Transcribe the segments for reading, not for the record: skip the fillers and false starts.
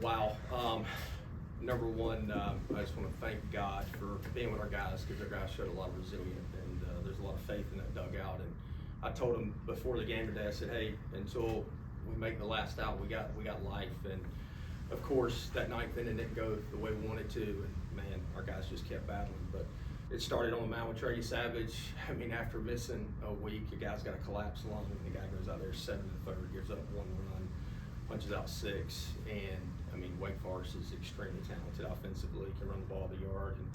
Wow. Number one, I just want to thank God for being with our guys, because our guys showed a lot of resilience, and there's a lot of faith in that dugout. And I told them before the game today, I said, hey, until we make the last out, we got life. And of course, that ninth inning didn't go the way we wanted to, and man, our guys just kept battling. But it started on the mound with Trey Yesavage. I mean, after missing a week, the guy's got a collapsed lung, and the guy goes out there 7 1/3, gives up 1 run, punches out 6, and I mean, Wake Forest is extremely talented offensively, can run the ball the yard, and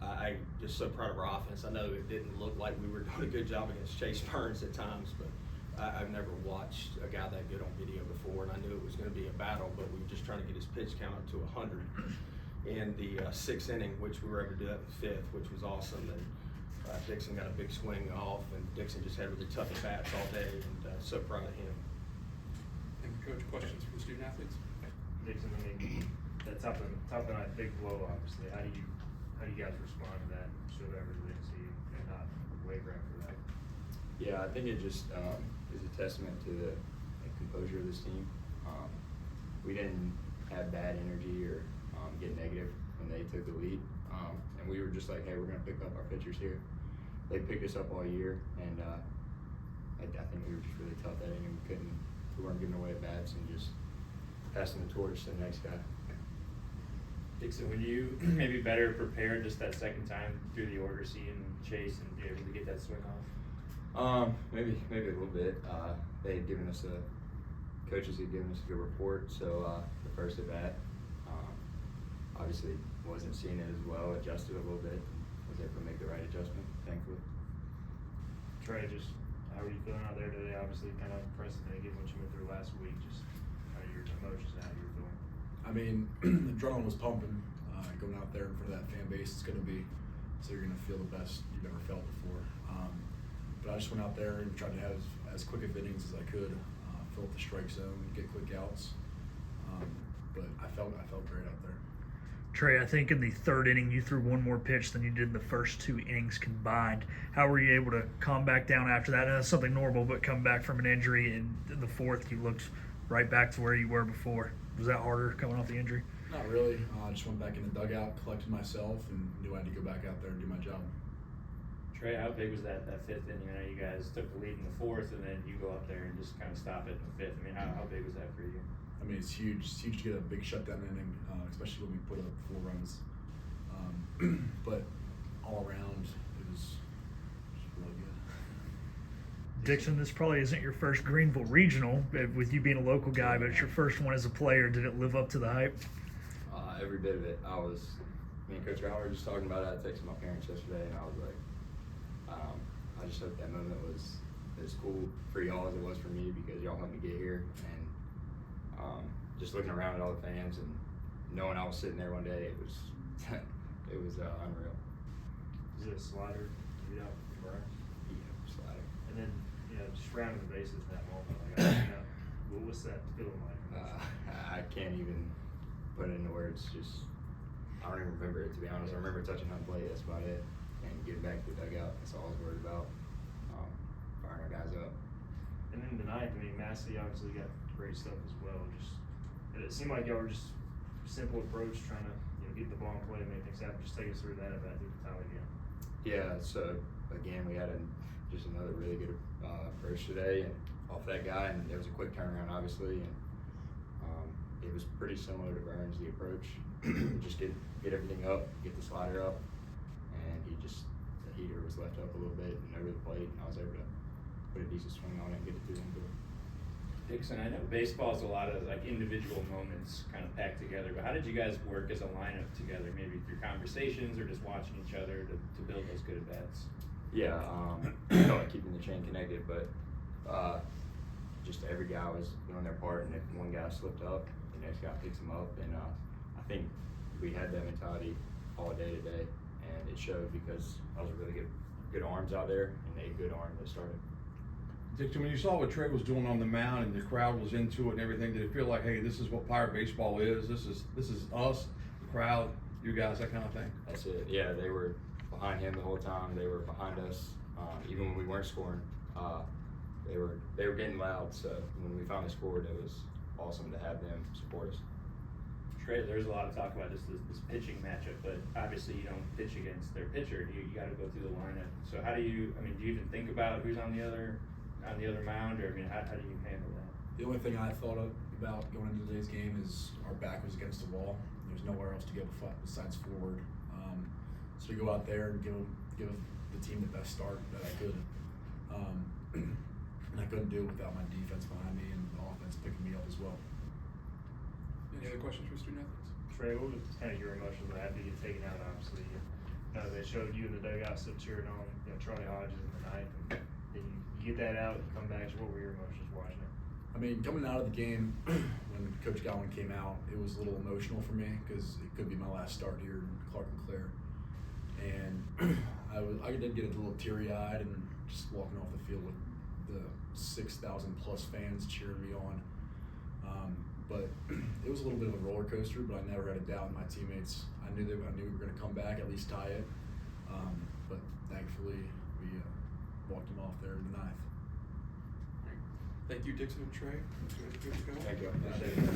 I just so proud of our offense. I know it didn't look like we were doing a good job against Chase Burns at times, but I've never watched a guy that good on video before, and I knew it was going to be a battle, but we were just trying to get his pitch count up to 100 in the 6th inning, which we were able to do that in the 5th, which was awesome. And Dixon got a big swing off, and Dixon just had really tough at-bats all day, and so proud of him. Coach, questions for the student athletes? Dixon, I mean, that top of the night big blow, obviously. How do you guys respond to that? Show that resiliency and not waver after that. Yeah, I think it just is a testament to the composure of this team. We didn't have bad energy or get negative when they took the lead, and we were just like, hey, we're going to pick up our pitchers here. They picked us up all year, and I think we were just really tough that inning. We weren't giving away bats and just passing the torch to the next guy. Dixon, would you maybe better prepare just that second time through the order, seeing Chase and be able to get that swing off? Maybe a little bit. They had given us coaches had given us a good report, so the first at bat, obviously wasn't seeing it as well, adjusted a little bit, was able to make the right adjustment, thankfully. Trey, just how are you feeling out there today? Obviously kind of unprecedented given what you went through last week, just how your emotions and how you were feeling. I mean, the adrenaline was pumping, going out there in front of that fan base. It's going to be, so you're going to feel the best you've ever felt before. But I just went out there and tried to have as quick of innings as I could, fill up the strike zone, get quick outs. But I felt great out there. Trey, I think in the 3rd inning you threw one more pitch than you did in the first 2 innings combined. How were you able to calm back down after that? And that's something normal, but come back from an injury, and in the 4th you looked right back to where you were before. Was that harder coming off the injury? Not really. I just went back in the dugout, collected myself, and knew I had to go back out there and do my job. Trey, how big was that 5th inning? I know you guys took the lead in the 4th, and then you go up there and just kind of stop it in the 5th. I mean, how big was that for you? I mean, it's huge. It's huge to get a big shutdown inning, especially when we put up 4 runs. But all around, it was really good. Dixon, this probably isn't your first Greenville regional, with you being a local guy, but it's your first one as a player. Did it live up to the hype? Every bit of it. Me and Coach Howard were just talking about it. I texted my parents yesterday, and I was like, I just hope that moment was as cool for y'all as it was for me, because y'all helped me get here. And just looking around at all the fans and knowing I was sitting there one day, it was unreal. Is it a slider? You know, Yeah, slider. and then just rounding the bases in that moment. Like, what's that feeling like? I can't even put it into words. Just I don't even remember it, to be honest. I remember touching home plate. That's about it. And getting back to the dugout. That's all I was worried about. Firing our guys up. And then tonight, I mean, Massey obviously got great stuff as well. It seemed like y'all were just simple approach, trying to get the ball in play and make things happen. Just take us through that about the time again. Yeah. So again, we had just another really good approach today, and off that guy, and there was a quick turnaround, obviously, and it was pretty similar to Burns, the approach. Just get everything up, get the slider up, and the heater was left up a little bit and over the plate, and I was able to put a decent swing on it and get it through the door. Dixon, I know baseball is a lot of like individual moments kind of packed together, but how did you guys work as a lineup together? Maybe through conversations or just watching each other to build those good at-bats? Yeah, like keeping the chain connected, but just every guy was doing their part, and if one guy slipped up, the next guy picks him up, and I think we had that mentality all day today, and it showed because I was really good arms out there, and they had good arms that started. Dixon, when you saw what Trey was doing on the mound and the crowd was into it and everything, did it feel like, hey, this is what Pirate baseball is? This is us, the crowd, you guys, that kind of thing? That's it. Yeah, they were behind him the whole time. They were behind us, even when we weren't scoring. They were getting loud. So when we finally scored, it awesome to have them support us. Trey, there's a lot of talk about this pitching matchup, but obviously you don't pitch against their pitcher. You got to go through the lineup. So how do you? I mean, do you even think about who's on the other mound, or I mean, how do you handle that? The only thing I thought about going into today's game is our back was against the wall. There's nowhere else to go besides forward. So to go out there and give the team the best start that I could, and I couldn't do it without my defense behind me and the offense picking me up as well. Any other questions for student athletes? Trey, what was kind of your emotions after you get taken out? Obviously, they showed you in the dugout still cheering on, Charlie Hodges in the ninth, and then you get that out, you come back. So what were your emotions watching it? I mean, coming out of the game, when Coach Godwin came out, it was a little emotional for me because it could be my last start here in Clark and Clare. And I did get a little teary-eyed and just walking off the field with the 6,000 plus fans cheering me on. But it was a little bit of a roller coaster, but I never had a doubt in my teammates. I knew we were going to come back, at least tie it. But thankfully, we walked them off there in the ninth. Thank you, Dixon and Trey. Good to go. Thank you. Appreciate it.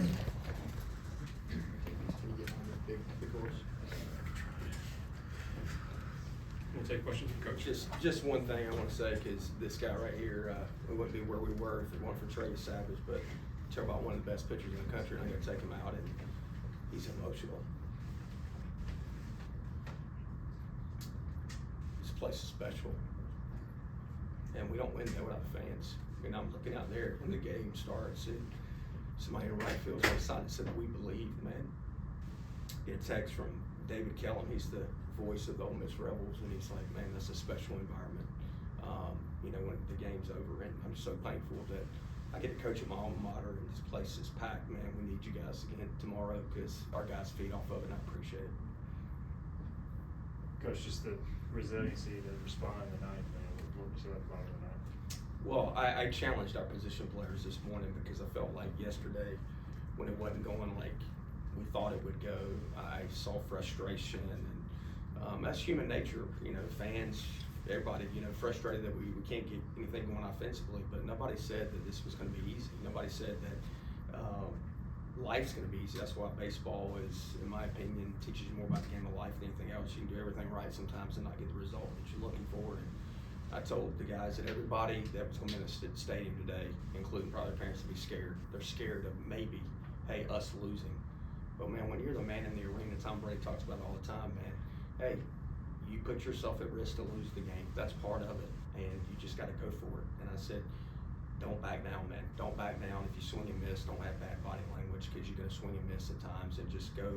We'll take questions from Coach. Just one thing I want to say, because this guy right here, we wouldn't be where we were if it weren't for Trey Yesavage, but talk about one of the best pitchers in the country, and I'm going to take him out, and he's emotional. This place is special, and we don't win there without fans. I mean, I'm looking out there when the game starts, and somebody in right field decided said, "We believe," man. Get a text from David Kellum. He's the voice of the Ole Miss Rebels, and he's like, "Man, that's a special environment." When the game's over, and I'm so thankful that I get to coach at my alma mater, and this place is packed. Man, we need you guys again tomorrow because our guys feed off of it, and I appreciate it. Coach, just the resiliency to respond in the ninth, man. What was it like about the ninth? Well, I challenged our position players this morning because I felt like yesterday when it wasn't going like we thought it would go, I saw frustration, and that's human nature. Fans, everybody, frustrated that we can't get anything going offensively, but nobody said that this was going to be easy. Nobody said that life's going to be easy. That's why baseball is, in my opinion, teaches you more about the game of life than anything else. You can do everything right sometimes and not get the result that you're looking for. And I told the guys that everybody that was going to be in the stadium today, including probably parents, to be scared. They're scared of maybe, hey, us losing. But man, when you're the man in the arena, Tom Brady talks about it all the time, man. Hey, you put yourself at risk to lose the game. That's part of it, and you just got to go for it. And I said, don't back down, man. Don't back down. If you swing and miss, don't have bad body language because you're going to swing and miss at times, and just go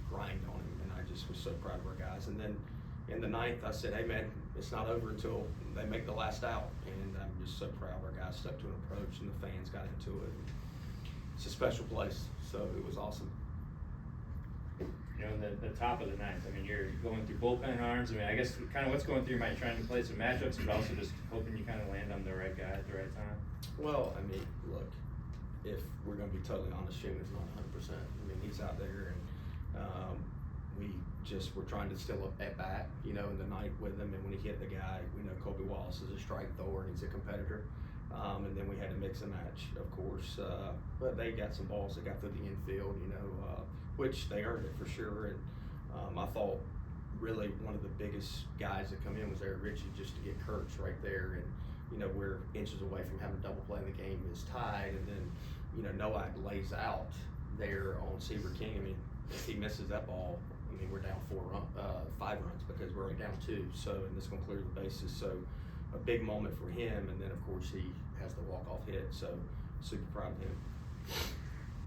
grind on him. And I just was so proud of our guys. And then in the ninth, I said, hey, man, it's not over until they make the last out. And I'm just so proud our guys stuck to an approach, and the fans got into it. It's a special place, so it was awesome. The top of the ninth, I mean, you're going through bullpen arms. I mean, I guess kind of what's going through your mind, trying to play some matchups, but also just hoping you kind of land on the right guy at the right time. Well, I mean, look, if we're going to be totally honest, Schuman's not 100%. I mean, he's out there, and we're trying to still at bat, in the night with him. And when he hit the guy, we know Colby Wallace is a strike thrower, and he's a competitor. And then we had to mix and match, of course. But they got some balls that got through the infield, which they earned it for sure. And I thought really one of the biggest guys that come in was Eric Ritchie, just to get Kurtz right there. And, we're inches away from having a double play, and the game is tied. And then, Noack lays out there on Seaver King. I mean, if he misses that ball, we're down 5 runs because we're already down 2. So, and this is going to clear the bases. So, a big moment for him. And then, of course, he has the walk-off hit. So, super proud of him.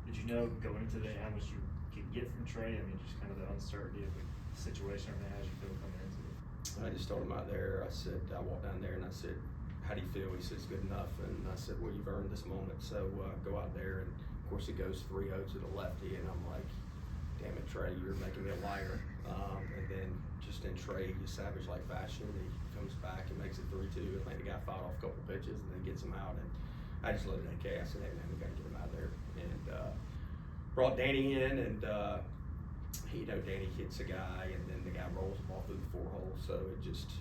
Did you know going into today how much you could get from Trey? I mean, just kind of the uncertainty of the situation, everything, how you feel coming into it? I just told him out there, I walked down there and I said, how do you feel? He says, good enough. And I said, well, you've earned this moment. So go out there. And of course he goes 3-0 to the lefty. And I'm like, damn it, Trey, you're making me a liar. And then just in Trey Yesavage-like fashion, he comes back and makes it 3-2. I think the guy fouled off a couple pitches and then gets him out. And I just let it AK. I said, hey man, we got to get him out of there. And brought Danny in, and Danny hits a guy, and then the guy rolls the ball through the 4 hole. So it just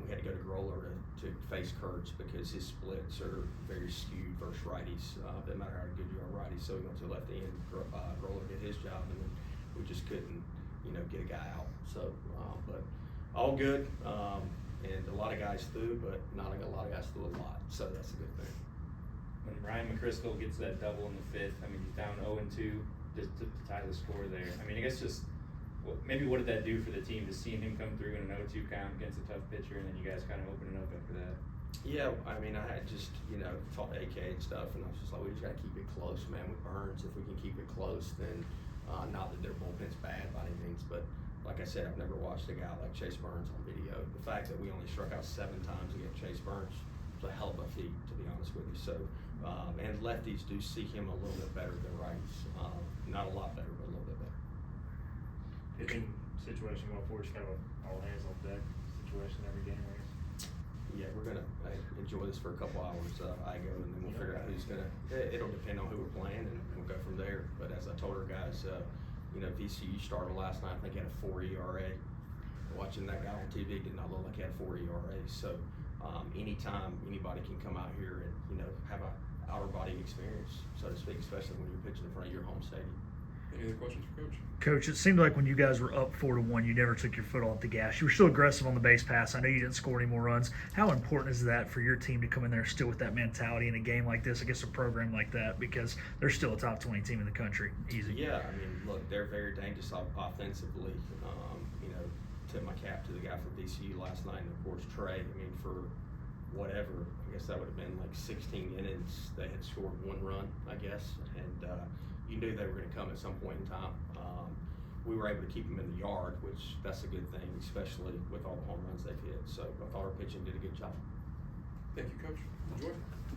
We had to go to Groller to face Kurtz because his splits are very skewed versus righties. Doesn't matter how good you are righties, so we went to lefty and Groller did his job, and then we just couldn't, get a guy out. So, but all good. And a lot of guys threw, but not like a lot of guys threw a lot, so that's a good thing. When Ryan McChrystal gets that double in the fifth, I mean, he's down 0-2 just to tie the score there. I mean, I guess just maybe what did that do for the team, just seeing him come through in an 0-2 count against a tough pitcher, and then you guys kind of opening up after that? Yeah, I mean, I had just, talked to AK and stuff, and I was just like, we just got to keep it close, man, with Burns. If we can keep it close, then not that their bullpen's bad by any means, but like I said, I've never watched a guy like Chase Burns on video. The fact that we only struck out 7 times against Chase Burns was a hell of a feat, to be honest with you. So, and lefties do see him a little bit better than righties. Not a lot better, but a little bit better. Pitching situation going forward is kind of an all hands on deck situation every game, I guess. Yeah, we're gonna enjoy this for a couple hours. I go, and then we'll figure out who's gonna. It'll depend on who we're playing, and we'll go from there. But as I told our guys, VCU started last night. I think he had a 4 ERA. Watching that guy on TV did not look like he had 4 ERA. So anytime anybody can come out here and have a outer body experience, so to speak, especially when you're pitching in front of your home stadium. Any other questions for Coach? Coach, it seemed like when you guys were up 4-1, you never took your foot off the gas. You were still aggressive on the base pass. I know you didn't score any more runs. How important is that for your team to come in there still with that mentality in a game like this against a program like that? Because they're still a top 20 team in the country. Easy. Yeah, I mean, look, they're very dangerous offensively. Tip my cap to the guy from VCU last night, and of course Trey. I mean, for whatever, I guess that would have been like 16 innings. They had scored 1 run, I guess, and you knew they were going to come at some point in time. We were able to keep them in the yard, which that's a good thing, especially with all the home runs they've hit. So I thought our pitching did a good job. Thank you, Coach. Enjoy.